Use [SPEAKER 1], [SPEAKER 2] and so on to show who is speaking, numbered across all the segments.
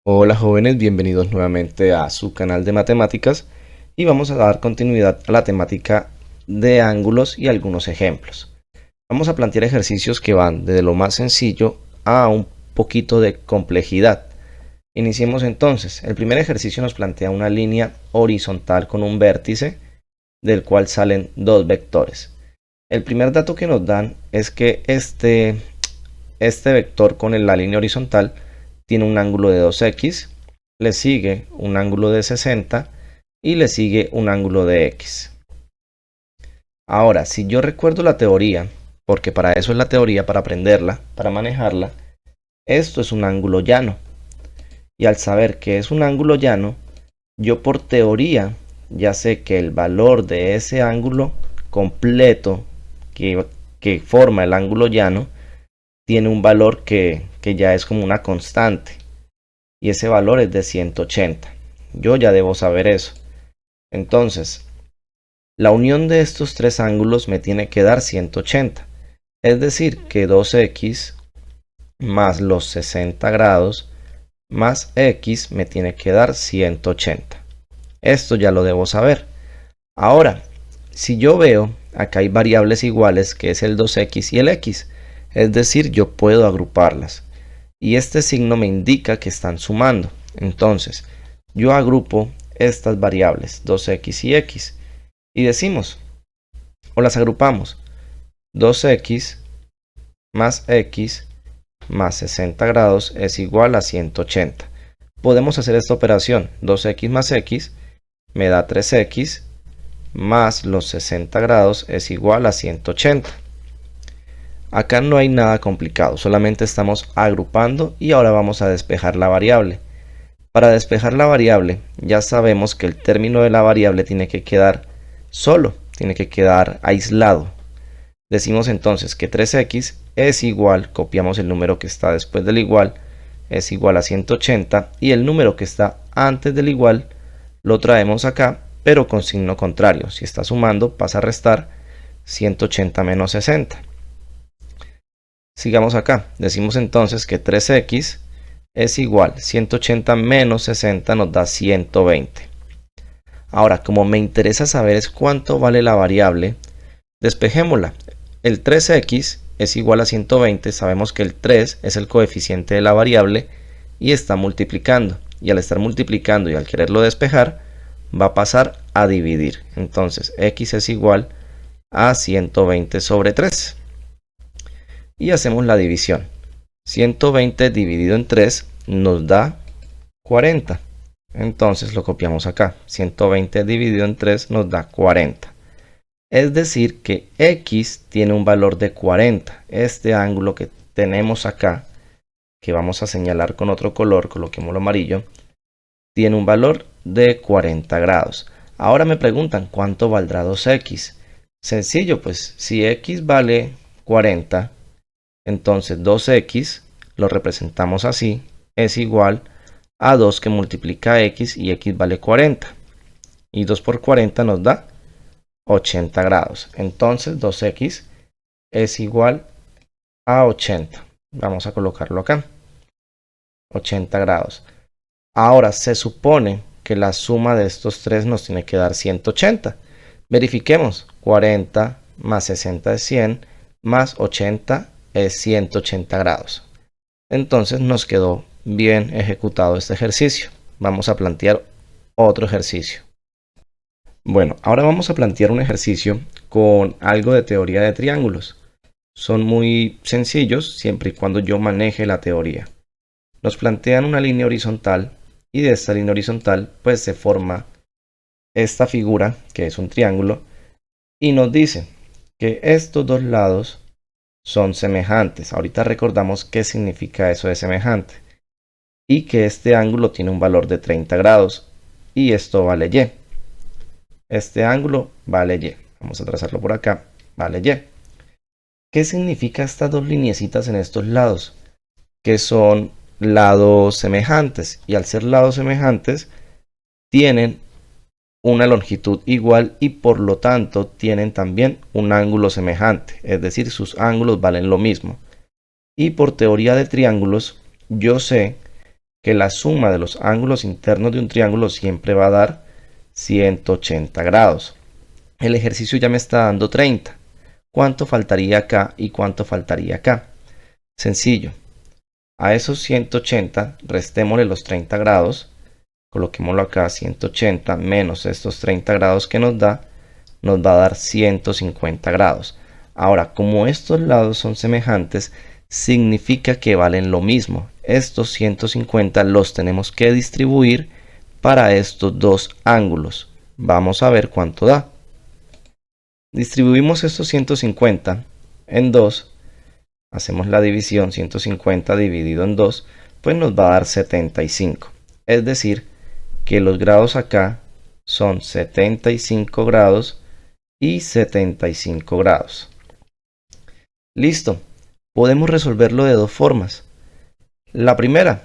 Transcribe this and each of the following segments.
[SPEAKER 1] Hola jóvenes, bienvenidos nuevamente a su canal de matemáticas y vamos a dar continuidad a la temática de ángulos y algunos ejemplos. Vamos a plantear ejercicios que van desde lo más sencillo a un poquito de complejidad. Iniciemos entonces. El primer ejercicio nos plantea una línea horizontal con un vértice del cual salen dos vectores. El primer dato que nos dan es que este vector con la línea horizontal tiene un ángulo de 2x, le sigue un ángulo de 60 y le sigue un ángulo de x. Ahora, si yo recuerdo la teoría, porque para eso es la teoría, para aprenderla, para manejarla, esto es un ángulo llano. Y al saber que es un ángulo llano, yo por teoría ya sé que el valor de ese ángulo completo que forma el ángulo llano tiene un valor que ya es como una constante. Y ese valor es de 180. Yo ya debo saber eso. Entonces, la unión de estos tres ángulos me tiene que dar 180. Es decir, que 2x más los 60 grados más x me tiene que dar 180. Esto ya lo debo saber. Ahora, si yo veo, acá hay variables iguales que es el 2x y el x. Es decir, yo puedo agruparlas. Y este signo me indica que están sumando. Entonces, yo agrupo estas variables, 2x y x, y decimos, o las agrupamos, 2x más x más 60 grados es igual a 180. Podemos hacer esta operación, 2x más x me da 3x más los 60 grados es igual a 180. Acá no hay nada complicado, solamente estamos agrupando y ahora vamos a despejar la variable. Para despejar la variable ya sabemos que el término de la variable tiene que quedar solo, tiene que quedar aislado. Decimos entonces que 3x es igual, copiamos el número que está después del igual, es igual a 180 y el número que está antes del igual lo traemos acá, pero con signo contrario. Si está sumando pasa a restar 180 menos 60. Sigamos acá, decimos entonces que 3x es igual, 180 menos 60 nos da 120. Ahora, como me interesa saber es cuánto vale la variable, despejémosla. El 3x es igual a 120, sabemos que el 3 es el coeficiente de la variable y está multiplicando. Y al estar multiplicando y al quererlo despejar, va a pasar a dividir. Entonces, x es igual a 120 sobre 3. Y hacemos la división. 120 dividido en 3 nos da 40. Entonces lo copiamos acá. 120 dividido en 3 nos da 40. Es decir que x tiene un valor de 40. Este ángulo que tenemos acá, que vamos a señalar con otro color, coloquémoslo amarillo, tiene un valor de 40 grados. Ahora me preguntan, ¿cuánto valdrá 2x? Sencillo, pues si x vale 40, entonces 2x, lo representamos así, es igual a 2 que multiplica x y x vale 40. Y 2 por 40 nos da 80 grados. Entonces 2x es igual a 80. Vamos a colocarlo acá. 80 grados. Ahora se supone que la suma de estos tres nos tiene que dar 180. Verifiquemos. 40 más 60 es 100, más 80 es 180 grados. Entonces nos quedó bien ejecutado este ejercicio. Vamos a plantear otro ejercicio. Bueno, ahora vamos a plantear un ejercicio con algo de teoría de triángulos. Son muy sencillos siempre y cuando yo maneje la teoría. Nos plantean una línea horizontal y de esta línea horizontal pues se forma esta figura que es un triángulo y nos dice que estos dos lados son semejantes. Ahorita recordamos qué significa eso de semejante. Y que este ángulo tiene un valor de 30 grados. Y esto vale y. Este ángulo vale y. Vamos a trazarlo por acá. Vale y. ¿Qué significa estas dos lineecitas en estos lados? Que son lados semejantes. Y al ser lados semejantes, tienen una longitud igual y por lo tanto tienen también un ángulo semejante, es decir, sus ángulos valen lo mismo. Y por teoría de triángulos, yo sé que la suma de los ángulos internos de un triángulo siempre va a dar 180 grados. El ejercicio ya me está dando 30. ¿Cuánto faltaría acá y cuánto faltaría acá? Sencillo. A esos 180 restémosle los 30 grados. Coloquémoslo acá, 180 menos estos 30 grados que nos va a dar 150 grados. Ahora, como estos lados son semejantes, significa que valen lo mismo. Estos 150 los tenemos que distribuir para estos dos ángulos. Vamos a ver cuánto da. Distribuimos estos 150 en 2. Hacemos la división, 150 dividido en 2, pues nos va a dar 75. Es decir, que los grados acá son 75 grados y 75 grados. Listo. Podemos resolverlo de dos formas. La primera,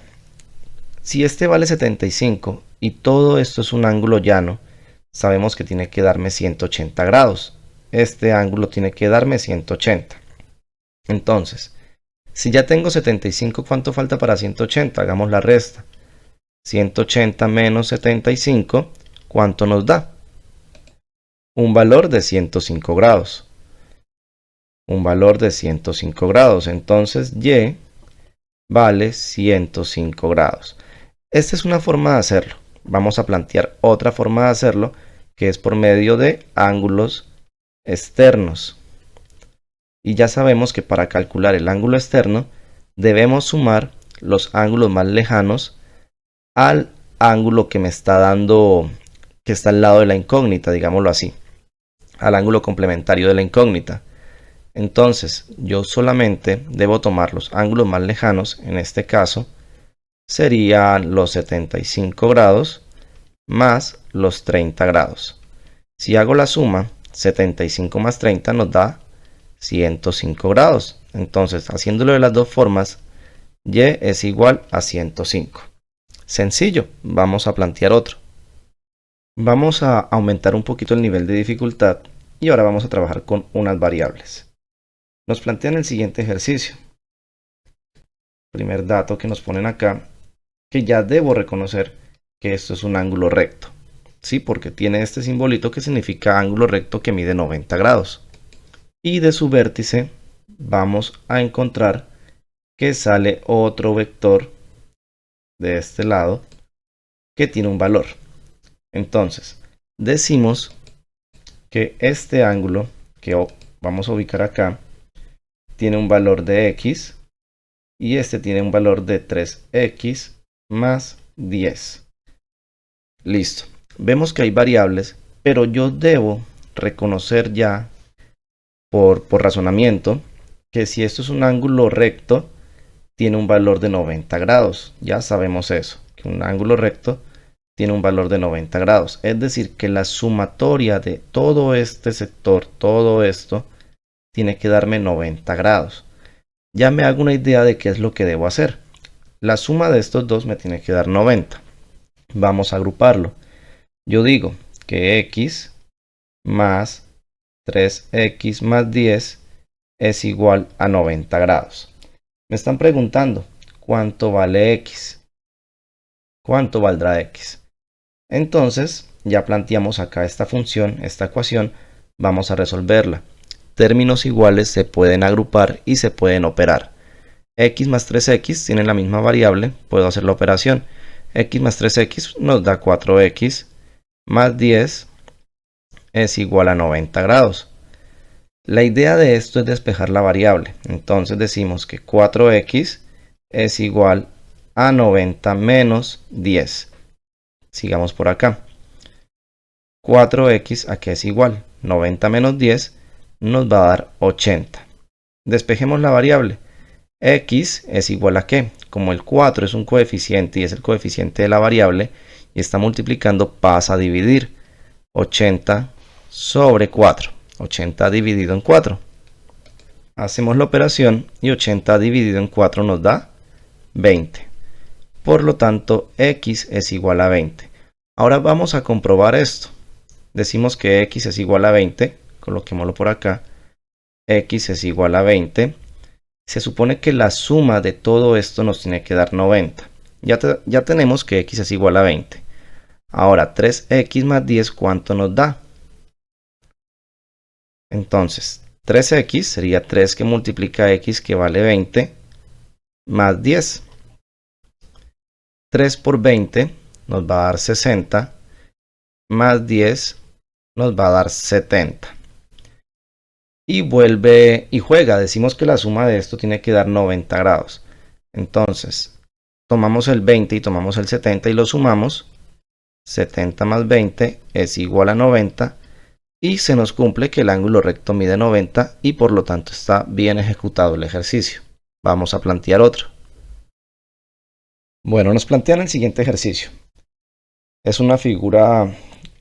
[SPEAKER 1] si este vale 75 y todo esto es un ángulo llano, sabemos que tiene que darme 180 grados. Este ángulo tiene que darme 180. Entonces, si ya tengo 75, ¿cuánto falta para 180? Hagamos la resta. 180 menos 75, ¿cuánto nos da? Un valor de 105 grados. Un valor de 105 grados. Entonces, Y vale 105 grados. Esta es una forma de hacerlo. Vamos a plantear otra forma de hacerlo, que es por medio de ángulos externos. Y ya sabemos que para calcular el ángulo externo debemos sumar los ángulos más lejanos al ángulo que me está dando, que está al lado de la incógnita, digámoslo así, al ángulo complementario de la incógnita. Entonces yo solamente debo tomar los ángulos más lejanos. En este caso serían los 75 grados más los 30 grados. Si hago la suma, 75 más 30 nos da 105 grados. Entonces, haciéndolo de las dos formas, Y es igual a 105. Sencillo. Vamos a plantear otro. Vamos a aumentar un poquito el nivel de dificultad y ahora vamos a trabajar con unas variables. Nos plantean el siguiente ejercicio. Primer dato que nos ponen acá, que ya debo reconocer que esto es un ángulo recto. Sí, porque tiene este simbolito que significa ángulo recto que mide 90 grados. Y de su vértice vamos a encontrar que sale otro vector de este lado que tiene un valor. Entonces, decimos que este ángulo que vamos a ubicar acá tiene un valor de x y este tiene un valor de 3x más 10. Listo. Vemos que hay variables, pero yo debo reconocer ya por razonamiento que si esto es un ángulo recto tiene un valor de 90 grados. Ya sabemos eso, que un ángulo recto tiene un valor de 90 grados. Es decir, que la sumatoria de todo este sector, todo esto, tiene que darme 90 grados. Ya me hago una idea de qué es lo que debo hacer. La suma de estos dos me tiene que dar 90. Vamos a agruparlo. Yo digo que x más 3x más 10 es igual a 90 grados. Me están preguntando, ¿cuánto vale x? ¿Cuánto valdrá x? Entonces, ya planteamos acá esta función, esta ecuación, vamos a resolverla. Términos iguales se pueden agrupar y se pueden operar. X más 3x tienen la misma variable, puedo hacer la operación. X más 3x nos da 4x más 10 es igual a 90 grados. La idea de esto es despejar la variable. Entonces decimos que 4x es igual a 90 menos 10. Sigamos por acá. 4x a qué es igual. 90 menos 10 nos va a dar 80. Despejemos la variable. X es igual a qué. Como el 4 es un coeficiente y es el coeficiente de la variable y está multiplicando, pasa a dividir. 80 sobre 4. 80 dividido en 4. Hacemos la operación y 80 dividido en 4 nos da 20. Por lo tanto, x es igual a 20. Ahora vamos a comprobar esto. Decimos que x es igual a 20. Coloquémoslo por acá. X es igual a 20. Se supone que la suma de todo esto nos tiene que dar 90. Ya tenemos que x es igual a 20. Ahora 3x más 10, ¿cuánto nos da? Entonces 3x sería 3 que multiplica x, que vale 20, más 10. 3 por 20 nos va a dar 60, más 10 nos va a dar 70. Y vuelve y juega. Decimos que la suma de esto tiene que dar 90 grados. Entonces, tomamos el 20 y tomamos el 70 y lo sumamos. 70 más 20 es igual a 90. Y se nos cumple que el ángulo recto mide 90 y por lo tanto está bien ejecutado el ejercicio. Vamos a plantear otro. Bueno, nos plantean el siguiente ejercicio. Es una figura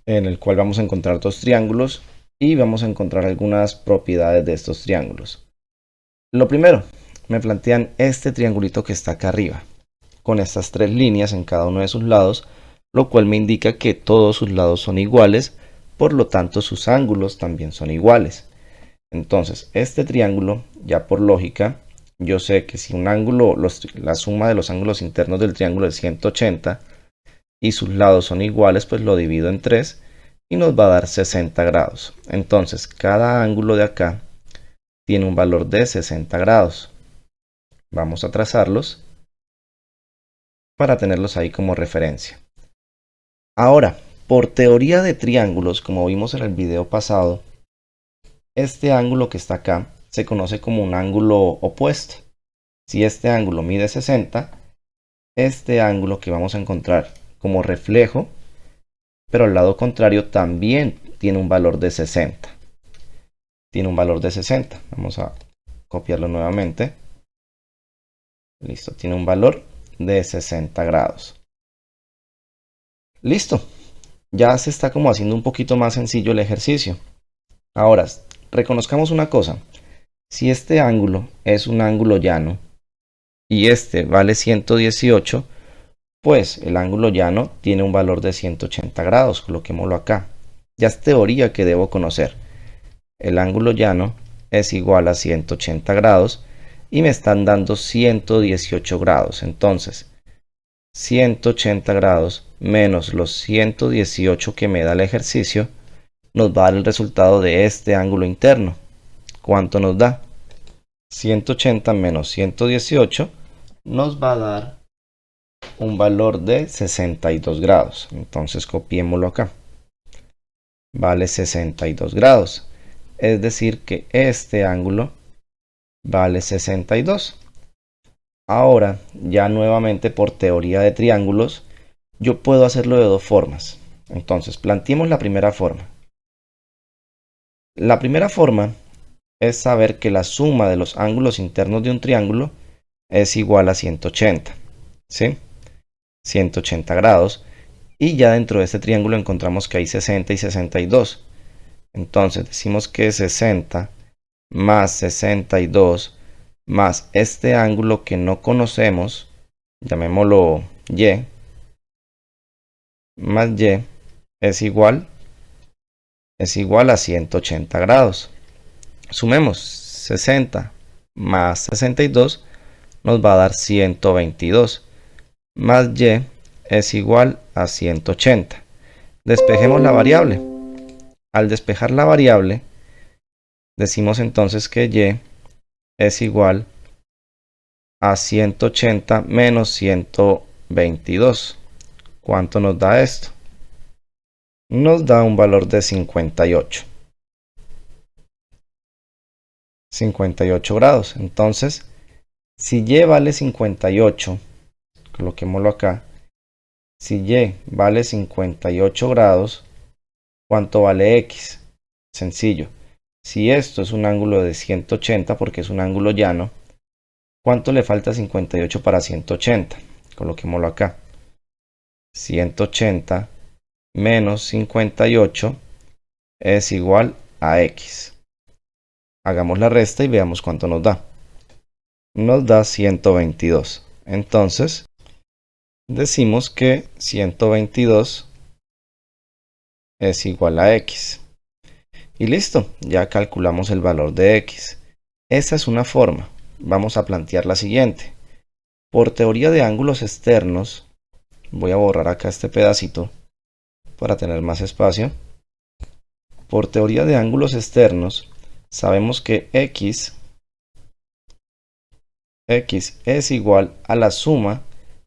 [SPEAKER 1] en la cual vamos a encontrar dos triángulos y vamos a encontrar algunas propiedades de estos triángulos. Lo primero, me plantean este triangulito que está acá arriba, con estas tres líneas en cada uno de sus lados, lo cual me indica que todos sus lados son iguales, por lo tanto sus ángulos también son iguales. Entonces, este triángulo, ya por lógica, yo sé que si un ángulo, la suma de los ángulos internos del triángulo es 180 y sus lados son iguales, pues lo divido en 3 y nos va a dar 60 grados. Entonces, cada ángulo de acá tiene un valor de 60 grados. Vamos a trazarlos para tenerlos ahí como referencia. Ahora, por teoría de triángulos, como vimos en el video pasado, este ángulo que está acá se conoce como un ángulo opuesto. Si este ángulo mide 60, este ángulo que vamos a encontrar como reflejo, pero al lado contrario también tiene un valor de 60. Tiene un valor de 60. Vamos a copiarlo nuevamente. Listo, tiene un valor de 60 grados. Listo. Ya se está como haciendo un poquito más sencillo el ejercicio. Ahora, reconozcamos una cosa. Si este ángulo es un ángulo llano y este vale 118, pues el ángulo llano tiene un valor de 180 grados. Coloquémoslo acá. Ya es teoría que debo conocer. El ángulo llano es igual a 180 grados y me están dando 118 grados. Entonces, 180 grados menos los 118 que me da el ejercicio nos va a dar el resultado de este ángulo interno. ¿Cuánto nos da? 180 menos 118 nos va a dar un valor de 62 grados. Entonces copiémoslo acá. Vale 62 grados. Es decir que este ángulo vale 62. Ahora, ya nuevamente por teoría de triángulos, yo puedo hacerlo de dos formas. Entonces, planteemos la primera forma. La primera forma es saber que la suma de los ángulos internos de un triángulo es igual a 180. ¿Sí? 180 grados. Y ya dentro de este triángulo encontramos que hay 60 y 62. Entonces decimos que 60 más 62 más este ángulo que no conocemos, llamémoslo y, más y es igual a 180 grados. Sumemos 60 más 62 nos va a dar 122 más y es igual a 180. Despejemos la variable. Al despejar la variable, decimos entonces que y es igual a 180 menos 122. ¿Cuánto nos da esto? Nos da un valor de 58. 58 grados. Entonces, si y vale 58, coloquémoslo acá. Si y vale 58 grados, ¿cuánto vale x? Sencillo. Si esto es un ángulo de 180 porque es un ángulo llano, ¿cuánto le falta 58 para 180? Coloquémoslo acá. 180 menos 58 es igual a x. Hagamos la resta y veamos cuánto nos da. Nos da 122. Entonces, decimos que 122 es igual a x. Y listo, ya calculamos el valor de x. Esa es una forma. Vamos a plantear la siguiente. Por teoría de ángulos externos, voy a borrar acá este pedacito para tener más espacio. Por teoría de ángulos externos, sabemos que x es igual a la suma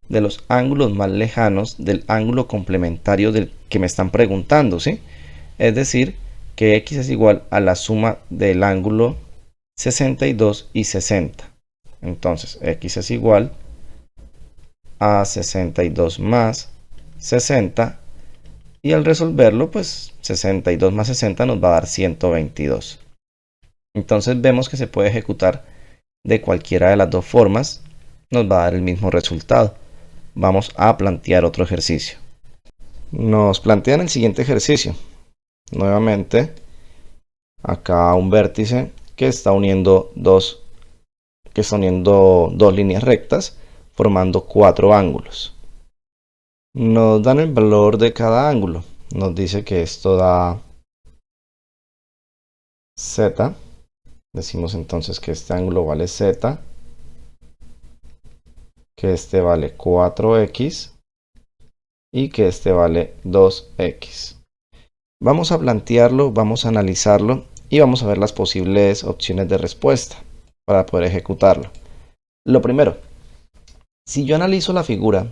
[SPEAKER 1] de los ángulos más lejanos del ángulo complementario del que me están preguntando, ¿sí? Es decir, que x es igual a la suma del ángulo 62 y 60. Entonces, x es igual a 62 más 60. Y al resolverlo, pues 62 más 60 nos va a dar 122. Entonces vemos que se puede ejecutar de cualquiera de las dos formas. Nos va a dar el mismo resultado. Vamos a plantear otro ejercicio. Nos plantean el siguiente ejercicio. Nuevamente, acá un vértice que está uniendo dos líneas rectas, formando 4 ángulos. Nos dan el valor de cada ángulo. Nos dice que esto da z. Decimos entonces que este ángulo vale z, que este vale 4x y que este vale 2x. Vamos a plantearlo, vamos a analizarlo y vamos a ver las posibles opciones de respuesta para poder ejecutarlo. Lo primero, si yo analizo la figura,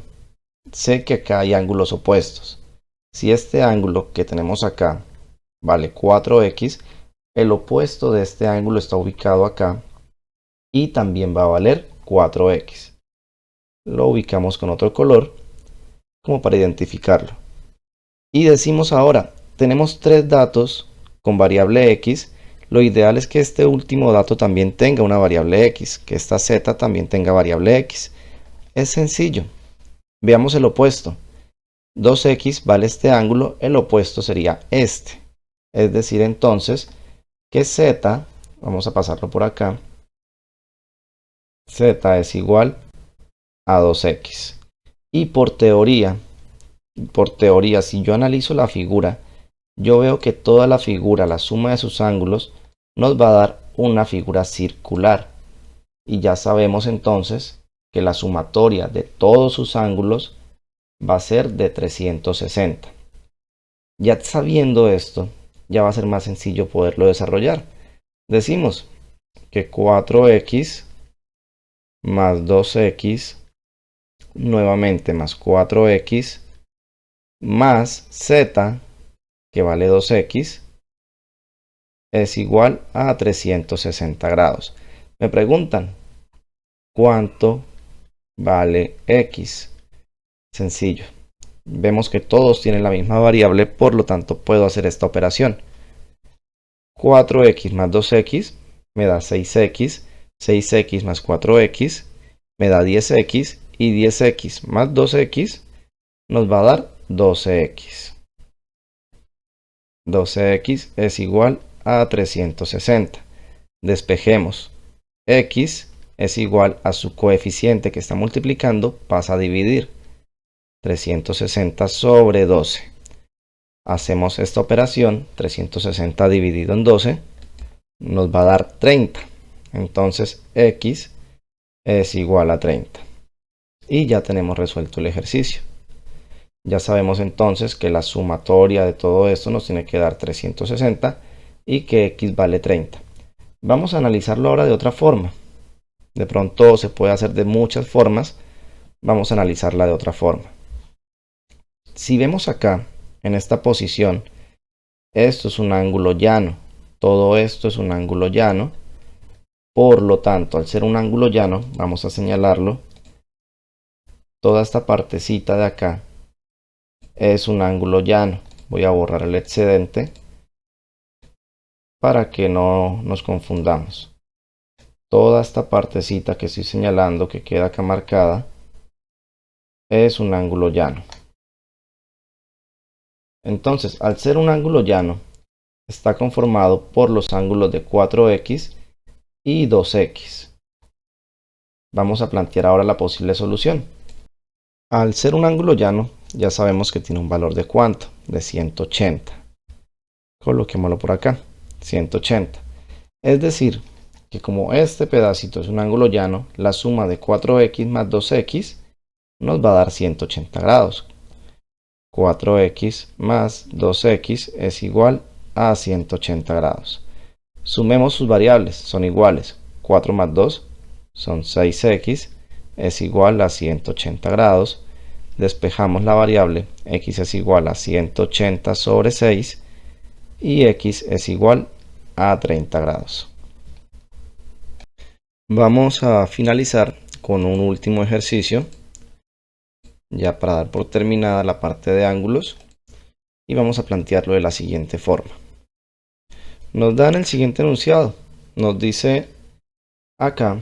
[SPEAKER 1] sé que acá hay ángulos opuestos. Si este ángulo que tenemos acá vale 4x, el opuesto de este ángulo está ubicado acá y también va a valer 4x. Lo ubicamos con otro color como para identificarlo. Y decimos ahora, tenemos 3 datos con variable x. Lo ideal es que este último dato también tenga una variable x, que esta z también tenga variable x. Es sencillo. Veamos el opuesto. 2x vale este ángulo, el opuesto sería este. Es decir, entonces, que z, vamos a pasarlo por acá, z es igual a 2x. Y por teoría, si yo analizo la figura, yo veo que toda la figura, la suma de sus ángulos, nos va a dar una figura circular. Y ya sabemos entonces que la sumatoria de todos sus ángulos va a ser de 360. Ya sabiendo esto, ya va a ser más sencillo poderlo desarrollar. Decimos que 4x más 2x, nuevamente más 4x, más z, que vale 2x, es igual a 360 grados. Me preguntan, ¿cuánto vale x? Sencillo. Vemos que todos tienen la misma variable, por lo tanto puedo hacer esta operación. 4x más 2x me da 6x, 6x más 4x me da 10x y 10x más 2x nos va a dar 12x. 12x es igual a 360. Despejemos. X es igual a su coeficiente que está multiplicando, pasa a dividir. 360 sobre 12. Hacemos esta operación, 360 dividido en 12, nos va a dar 30. Entonces x es igual a 30. Y ya tenemos resuelto el ejercicio. Ya sabemos entonces que la sumatoria de todo esto nos tiene que dar 360 y que x vale 30. Vamos a analizarlo ahora de otra forma. De pronto se puede hacer de muchas formas. Vamos a analizarla de otra forma. Si vemos acá, en esta posición, esto es un ángulo llano. Todo esto es un ángulo llano. Por lo tanto, al ser un ángulo llano, vamos a señalarlo. Toda esta partecita de acá es un ángulo llano. Voy a borrar el excedente para que no nos confundamos. Toda esta partecita que estoy señalando, que queda acá marcada, es un ángulo llano. Entonces, al ser un ángulo llano, está conformado por los ángulos de 4x y 2x. Vamos a plantear ahora la posible solución. Al ser un ángulo llano, ya sabemos que tiene un valor de ¿cuánto? De 180. Coloquémoslo por acá, 180. Es decir, que como este pedacito es un ángulo llano, la suma de 4x más 2x nos va a dar 180 grados. 4x más 2x es igual a 180 grados. Sumemos sus variables, son iguales. 4 más 2 son 6x, es igual a 180 grados. Despejamos la variable, x es igual a 180 sobre 6 y x es igual a 30 grados. Vamos a finalizar con un último ejercicio, ya para dar por terminada la parte de ángulos, y vamos a plantearlo de la siguiente forma. Nos dan el siguiente enunciado, nos dice acá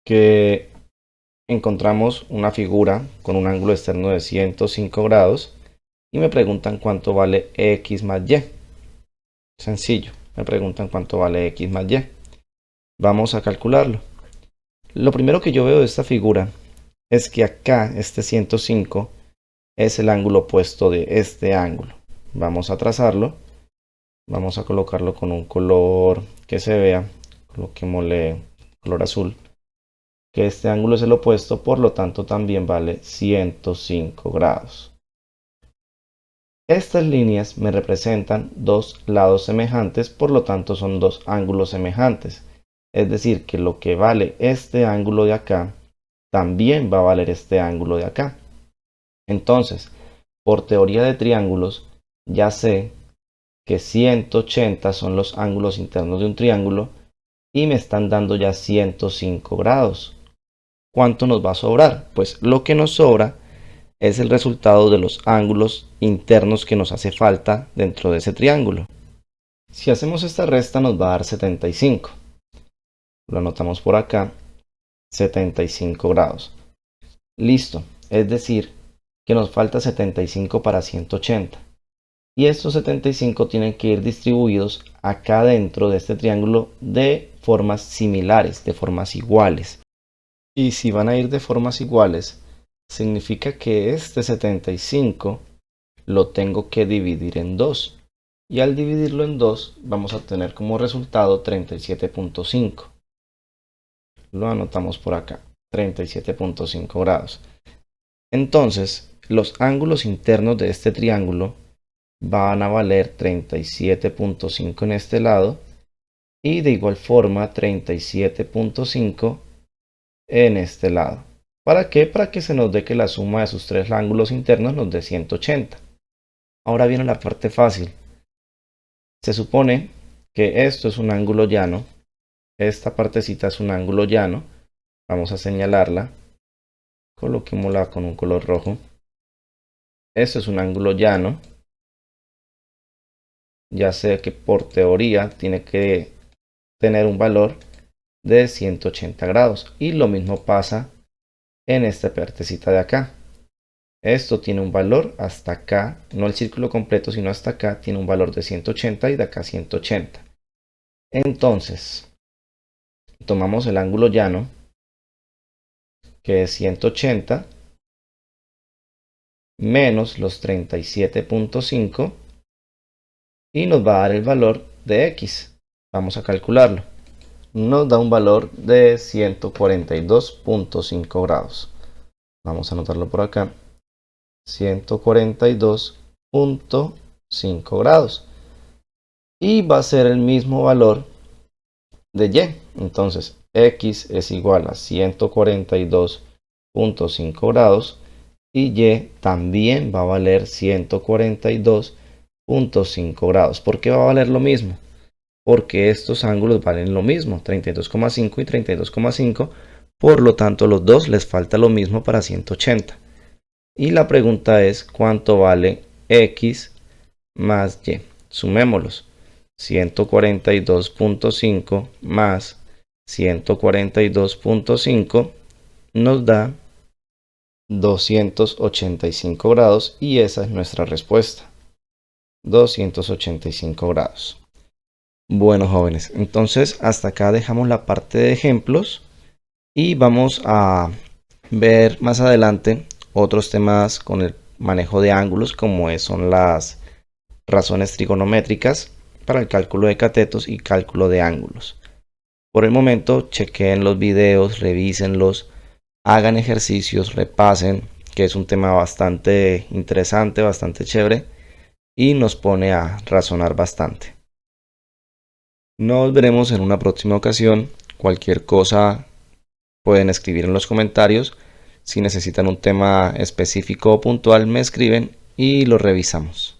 [SPEAKER 1] que encontramos una figura con un ángulo externo de 105 grados y me preguntan cuánto vale x más y. Sencillo, me preguntan cuánto vale x más y. Vamos a calcularlo. Lo primero que yo veo de esta figura es que acá este 105 es el ángulo opuesto de este ángulo. Vamos a trazarlo. Vamos a colocarlo con un color que se vea. Coloquémosle color azul. Que este ángulo es el opuesto, por lo tanto también vale 105 grados. Estas líneas me representan dos lados semejantes, por lo tanto son dos ángulos semejantes. Es decir, que lo que vale este ángulo de acá, también va a valer este ángulo de acá. Entonces, por teoría de triángulos, ya sé que 180 son los ángulos internos de un triángulo y me están dando ya 105 grados. ¿Cuánto nos va a sobrar? Pues lo que nos sobra es el resultado de los ángulos internos que nos hace falta dentro de ese triángulo. Si hacemos esta resta nos va a dar 75. Lo anotamos por acá, 75 grados. Listo, es decir, que nos falta 75 para 180. Y estos 75 tienen que ir distribuidos acá dentro de este triángulo de formas similares, de formas iguales. Y si van a ir de formas iguales, significa que este 75 lo tengo que dividir en 2. Y al dividirlo en 2 vamos a tener como resultado 37.5. Lo anotamos por acá, 37.5 grados. Entonces, los ángulos internos de este triángulo van a valer 37.5 en este lado y de igual forma 37.5 en este lado. ¿Para qué? Para que se nos dé que la suma de sus tres ángulos internos nos dé 180. Ahora viene la parte fácil. Se supone que esto es un ángulo llano. Esta partecita es un ángulo llano. Vamos a señalarla. Coloquémosla con un color rojo. Esto es un ángulo llano. Ya sé que por teoría tiene que tener un valor de 180 grados. Y lo mismo pasa en esta partecita de acá. Esto tiene un valor hasta acá, no el círculo completo, sino hasta acá, tiene un valor de 180 y de acá 180. Entonces, tomamos el ángulo llano, que es 180, menos los 37.5, y nos va a dar el valor de x. Vamos a calcularlo. Nos da un valor de 142.5 grados. Vamos a anotarlo por acá. 142.5 grados. Y va a ser el mismo valor de y. Entonces, x es igual a 142.5 grados. Y y también va a valer 142.5 grados. ¿Por qué va a valer lo mismo? Porque estos ángulos valen lo mismo, 32,5 y 32,5. Por lo tanto, los dos les falta lo mismo para 180. Y la pregunta es, ¿cuánto vale x más y? Sumémoslos. 142.5 más 142.5 nos da 285 grados y esa es nuestra respuesta. 285 grados. Bueno, jóvenes, entonces hasta acá dejamos la parte de ejemplos y vamos a ver más adelante otros temas con el manejo de ángulos como son las razones trigonométricas para el cálculo de catetos y cálculo de ángulos. Por el momento, chequeen los videos, revísenlos, hagan ejercicios, repasen, que es un tema bastante interesante, bastante chévere y nos pone a razonar bastante. Nos veremos en una próxima ocasión. Cualquier cosa pueden escribir en los comentarios. Si necesitan un tema específico o puntual, me escriben y lo revisamos.